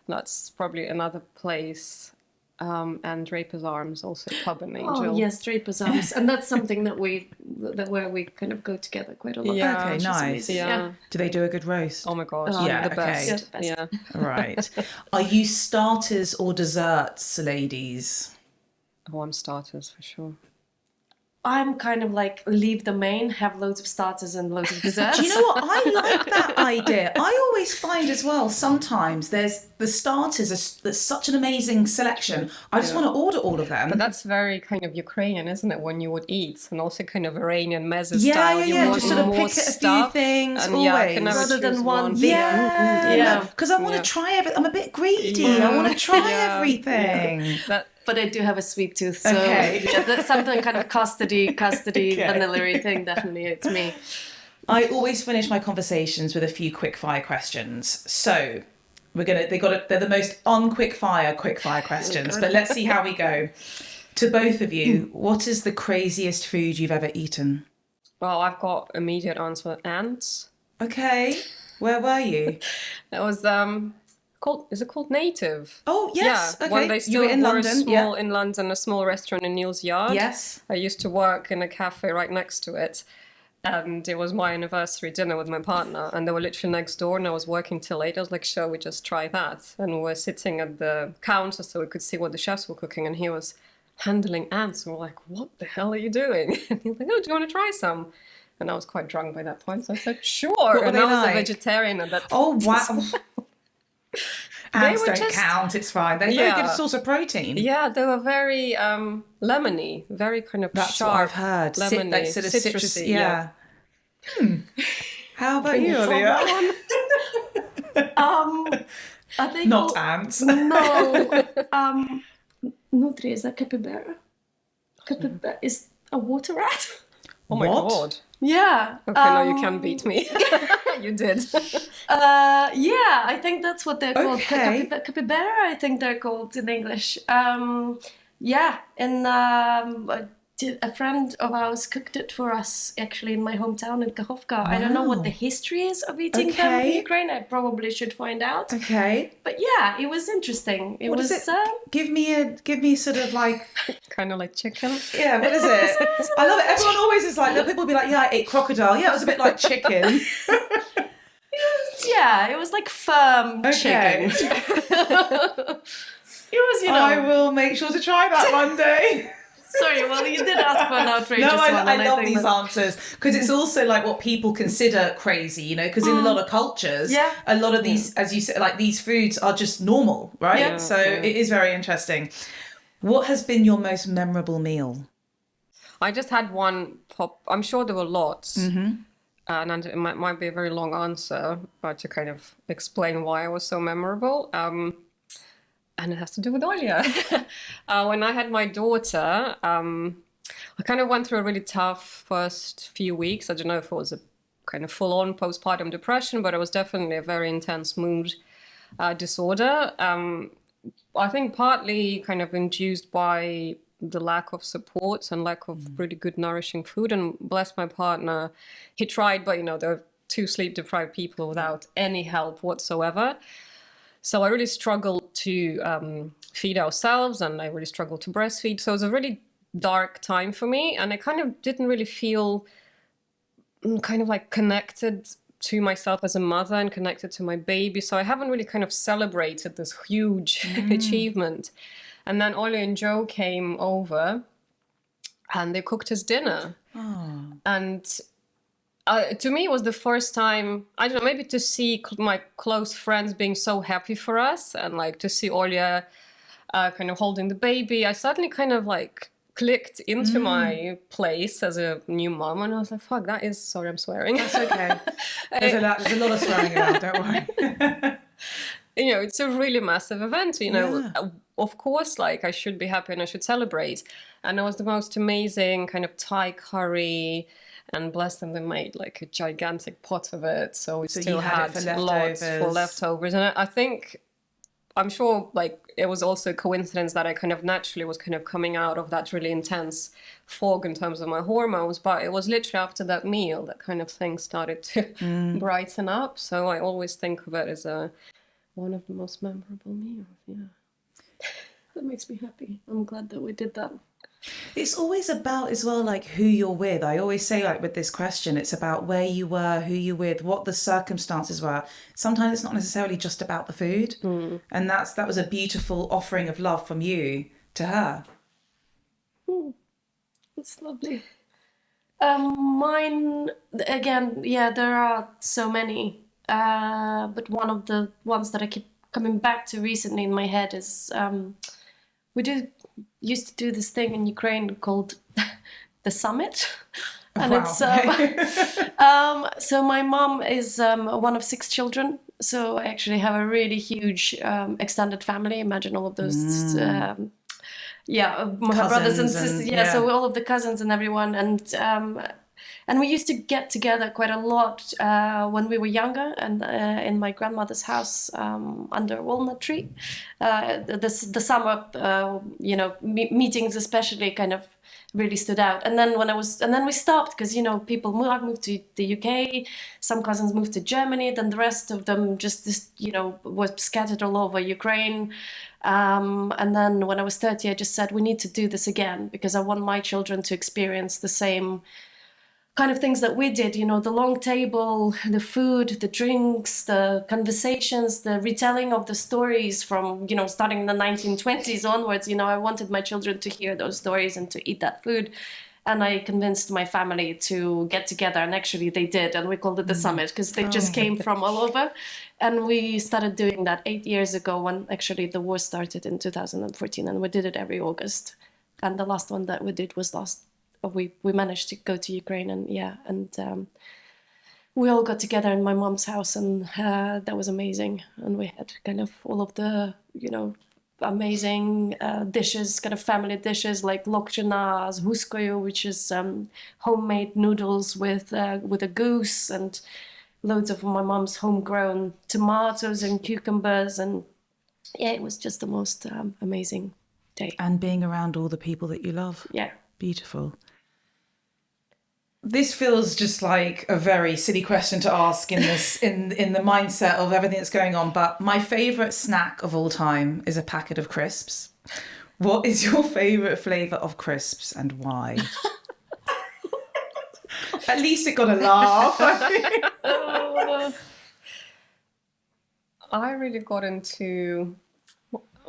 That's probably another place. And Draper's Arms, also pub in Angel. Oh yes, Draper's Arms, and that's something that where we kind of go together quite a lot. Yeah, okay, nice. Yeah. Do they do a good roast? Oh my god, the best. Okay. Yeah. Right. Are you starters or desserts, ladies? Oh, I'm starters for sure. I'm kind of like leave the main, have loads of starters and loads of desserts. Do you know what? I like that idea. I always find as well, sometimes there's the starters, there's such an amazing selection. I just want to order all of them. But that's very kind of Ukrainian, isn't it? When you would eat, and also kind of Iranian meze style. You want just sort of more pick a stuff, few things and always. Rather than one thing. Yeah. Because I want to try everything. I'm a bit greedy. I want to try everything. But I do have a sweet tooth, so that's something kind of custody vanilla thing. Definitely, it's me. I always finish my conversations with a few quick fire questions. So they're the most quick fire questions. But let's see how we go. To both of you, what is the craziest food you've ever eaten? Well, I've got immediate answer: ants. Okay, where were you? That was is it called Native? Oh, yes. Yeah, okay. when they still you were in were London, in London, a small restaurant in Neal's Yard. Yes. I used to work in a cafe right next to it, and it was my anniversary dinner with my partner, and they were literally next door, and I was working till 8. I was like, shall we just try that? And we were sitting at the counter so we could see what the chefs were cooking, and he was handling ants, and we're like, what the hell are you doing? And he's like, oh, do you want to try some? And I was quite drunk by that point, so I said, sure. And I was a vegetarian at that point. Oh, wow. Ants don't count, it's fine. They're very good source of protein. Yeah, they were very lemony, very kind of That's sharp. What I've heard. Lemony, Sort of citrusy. Yeah. How about you, Olia? I think not ants. No. Nutria, is that capybara? Capybara is a water rat. Oh my god. Yeah. Okay, no, you can beat me. You did. Yeah, I think that's what they're called. Okay. Capybara, I think they're called in English. Yeah, and a friend of ours cooked it for us actually in my hometown in Kachovka. I don't know what the history is of eating them in Ukraine. I probably should find out. Okay. But yeah, it was interesting. It What was. is it? Give me sort of like. Kind of like chicken. Yeah, what is it? I love it. Everyone always is like, people will be like, yeah, I ate crocodile. Yeah, it was a bit like chicken. It was like firm chicken. It was, I will make sure to try that one day. Sorry, well, you did ask for an outrageous one. I love these answers because it's also like what people consider crazy, because in a lot of cultures, a lot of these, as you said, like these foods are just normal, right? Yeah. So it is very interesting. What has been your most memorable meal? I just had one pop. I'm sure there were lots. And it might be a very long answer, but to kind of explain why I was so memorable. And it has to do with Olia. When I had my daughter, I kind of went through a really tough first few weeks. I don't know if it was a kind of full-on postpartum depression, but it was definitely a very intense mood disorder. I think partly kind of induced by the lack of support and lack of really good nourishing food. And bless my partner, he tried, but there are two sleep-deprived people without any help whatsoever. So I really struggled to feed ourselves, and I really struggled to breastfeed. So it was a really dark time for me, and I kind of didn't really feel kind of like connected to myself as a mother and connected to my baby. So I haven't really kind of celebrated this huge achievement. And then Olia and Joe came over and they cooked us dinner. And to me, it was the first time, I don't know, maybe to see my close friends being so happy for us, and like to see Olia kind of holding the baby. I suddenly kind of like clicked into my place as a new mom, and I was like, fuck, that is, sorry, I'm swearing. That's okay. There's a lot of swearing around, don't worry. It's a really massive event, Of course, like, I should be happy and I should celebrate. And it was the most amazing kind of Thai curry, and bless them, they made like a gigantic pot of it. So we still had lots for leftovers. And I think, I'm sure, like, it was also a coincidence that I kind of naturally was kind of coming out of that really intense fog in terms of my hormones. But it was literally after that meal that kind of things started to brighten up. So I always think of it as one of the most memorable meals. Yeah. That makes me happy. I'm glad that we did that. It's always about as well, like, who you're with. I always say, like, with this question, it's about where you were, who you're with, what the circumstances were. Sometimes it's not necessarily just about the food. And that was a beautiful offering of love from you to her. It's lovely. Mine, again, there are so many. But one of the ones that I keep coming back to recently in my head is we used to do this thing in Ukraine called the summit. And it's so my mom is one of 6 children, so I actually have a really huge extended family. Imagine all of those my brothers and sisters, so all of the cousins and everyone, and we used to get together quite a lot when we were younger, and in my grandmother's house under a walnut tree. The summer, meetings especially kind of really stood out. And then we stopped because people moved to the UK. Some cousins moved to Germany. Then the rest of them just was scattered all over Ukraine. And then when I was 30, I just said we need to do this again because I want my children to experience the same kind of things that we did, the long table, the food, the drinks, the conversations, the retelling of the stories from, starting in the 1920s onwards. I wanted my children to hear those stories and to eat that food. And I convinced my family to get together, and actually they did, and we called it the summit because they just came from all over. And we started doing that 8 years ago when actually the war started in 2014, and we did it every August. And the last one that we did was we managed to go to Ukraine, and we all got together in my mom's house, and that was amazing. And we had kind of all of the, amazing dishes, kind of family dishes like lokchina, huskoyu, which is homemade noodles with a goose, and loads of my mom's homegrown tomatoes and cucumbers, and yeah, it was just the most amazing day. And being around all the people that you love. Yeah. Beautiful. This feels just like a very silly question to ask in this in the mindset of everything that's going on, but my favourite snack of all time is a packet of crisps. What is your favourite flavour of crisps and why? At least it got a laugh. I really got into,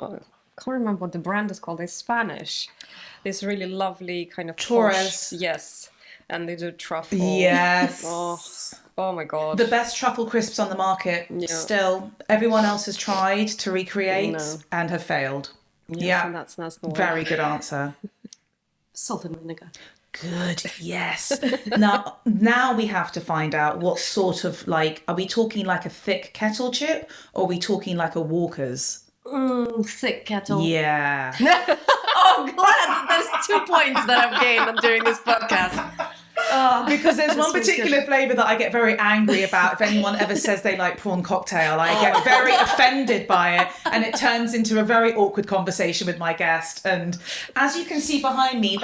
I can't remember what the brand is called. It's Spanish. This really lovely kind of Torres. Yes. And they do truffle. Yes. Oh my God. The best truffle crisps on the market. Yeah. Still, everyone else has tried to recreate and have failed. Yes, yeah, and that's the one. Very good answer. Salt and vinegar. Good, yes. Now we have to find out what sort of, like, are we talking like a thick kettle chip or are we talking like a Walker's? Thick kettle. Yeah. Oh, glad there's 2 points that I've gained during this podcast. Because there's one particular flavour that I get very angry about if anyone ever says they like prawn cocktail. I get very offended by it, and it turns into a very awkward conversation with my guest. And as you can see behind me,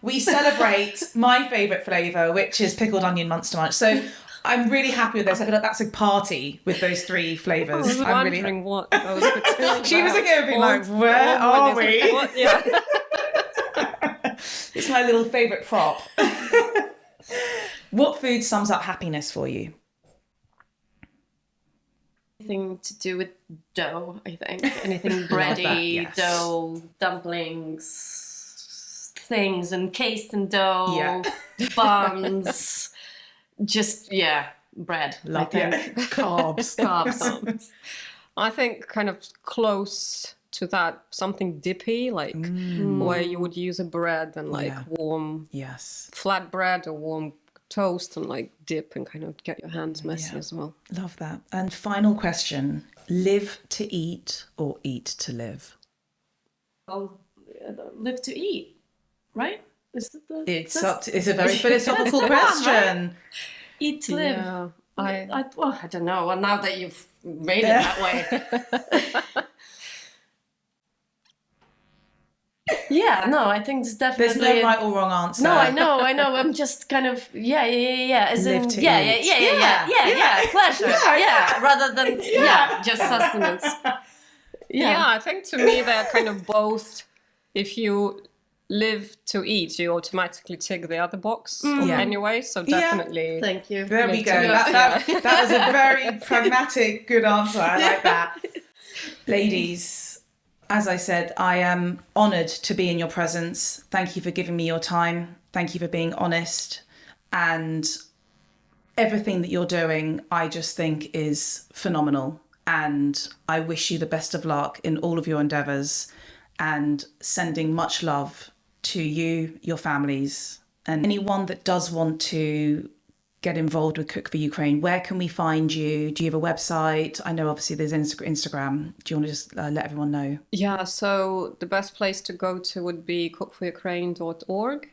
we celebrate my favourite flavour, which is pickled onion Munster Munch. So I'm really happy with this. I feel like that's a party with those 3 flavours. I was wondering what those were about. She was going to be like, where are we? What? Yeah. It's my little favourite prop. What food sums up happiness for you? Anything to do with dough, I think. Anything bready, yes. Dough, dumplings, things encased in dough, buns, just, bread. Love it. Carbs. I think kind of close to that, something dippy, like where you would use a bread and like warm flat bread or warm toast and like dip and kind of get your hands messy as well. Love that. And final question, live to eat or eat to live? Live to eat, right? It's a very philosophical question. Eat to live. Yeah, I don't know. Well, now that you've made it that way. Yeah, no, I think it's definitely... There's no right or wrong answer. No, I know. I'm just kind of, As live in, to eat. Pleasure. Rather than, just sustenance. Yeah, I think to me they're kind of both. If you live to eat, you automatically tick the other box anyway, so definitely... Thank you. There we go. That was a very pragmatic, good answer. I like that. Ladies... As I said, I am honoured to be in your presence. Thank you for giving me your time. Thank you for being honest. And everything that you're doing, I just think is phenomenal. And I wish you the best of luck in all of your endeavours, and sending much love to you, your families, and anyone that does want to get involved with Cook for Ukraine. Where can we find you? Do you have a website? I know obviously there's Instagram. Do you want to just let everyone know? Yeah, so the best place to go to would be cookforukraine.org.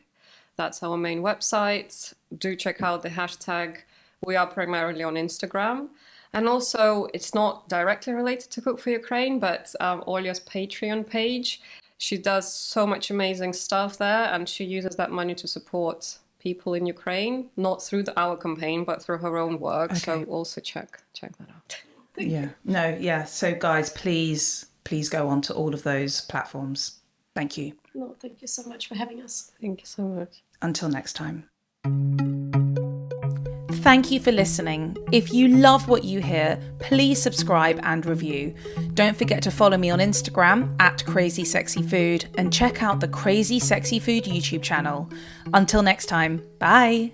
That's our main website. Do check out the hashtag. We are primarily on Instagram. And also, it's not directly related to Cook for Ukraine, but Olia's Patreon page. She does so much amazing stuff there, and she uses that money to support people in Ukraine, not through our campaign, but through her own work. Okay. So also check that out. So guys, please go on to all of those platforms. Thank you. No, thank you so much for having us. Thank you so much. Until next time. Thank you for listening. If you love what you hear, please subscribe and review. Don't forget to follow me on Instagram @CrazySexyFood and check out the Crazy Sexy Food YouTube channel. Until next time, bye.